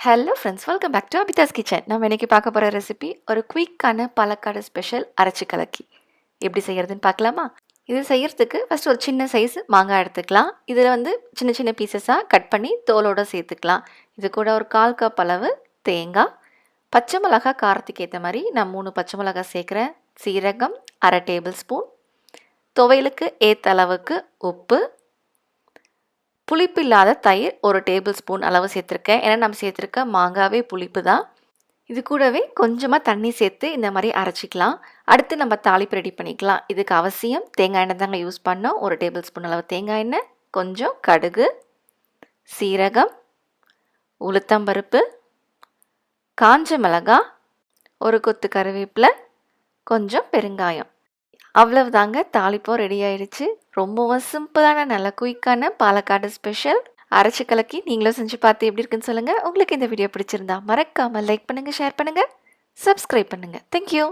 Hello friends, welcome back to Abitha's kitchen. நம்ம இன்றைக்கி பார்க்க போகிற ரெசிபி ஒரு குயிக்கான பாலக்காடு ஸ்பெஷல் அரைச்சி கலக்கி. எப்படி செய்கிறதுன்னு பார்க்கலாமா? இது செய்கிறதுக்கு ஃபஸ்ட் ஒரு சின்ன சைஸ் மாங்காய் எடுத்துக்கலாம். இதில் சின்ன சின்ன பீசஸாக கட் பண்ணி தோலோடு சேர்த்துக்கலாம். இது கூட ஒரு 1/4 கப் அளவு தேங்காய், பச்சை மிளகாய் காரத்துக்கு ஏற்ற மாதிரி நான் 3 பச்சை மிளகாய் சேர்க்குறேன், சீரகம் 1/2 டேபிள் ஸ்பூன், துவையலுக்கு ஏற்ற அளவுக்கு உப்பு, புளிப்பு இல்லாத தயிர் 1 டேபிள் ஸ்பூன் அளவு சேர்த்துருக்கேன். ஏன்னா நம்ம சேர்த்துருக்க மாங்காவே புளிப்பு தான். இது கூடவே கொஞ்சமாக தண்ணி சேர்த்து இந்த மாதிரி அரைச்சிக்கலாம். அடுத்து நம்ம தாளிப்பு ரெடி பண்ணிக்கலாம். இதுக்கு அவசியம் தேங்காய் எண்ணெய் தாங்க யூஸ் பண்ணோம். 1 டேபிள் ஸ்பூன் அளவு தேங்காய் எண்ணெய், கொஞ்சம் கடுகு, சீரகம், உளுத்தம்பருப்பு, காஞ்ச மிளகாய், ஒரு கொத்து கருவேப்பிலை, கொஞ்சம் பெருங்காயம். அவ்வளவுதாங்க, தாளிப்போம் ரெடி ஆயிடுச்சு. ரொம்பவும் சிம்பிளான நல்ல குயிக்கான பாலக்காடு ஸ்பெஷல் அரைச்சி கலக்கி நீங்களும் செஞ்சு பார்த்து எப்படி இருக்குன்னு சொல்லுங்கள். உங்களுக்கு இந்த வீடியோ பிடிச்சிருந்தா மறக்காமல் லைக் பண்ணுங்கள், ஷேர் பண்ணுங்கள், சப்ஸ்கிரைப் பண்ணுங்கள். தேங்க்யூ.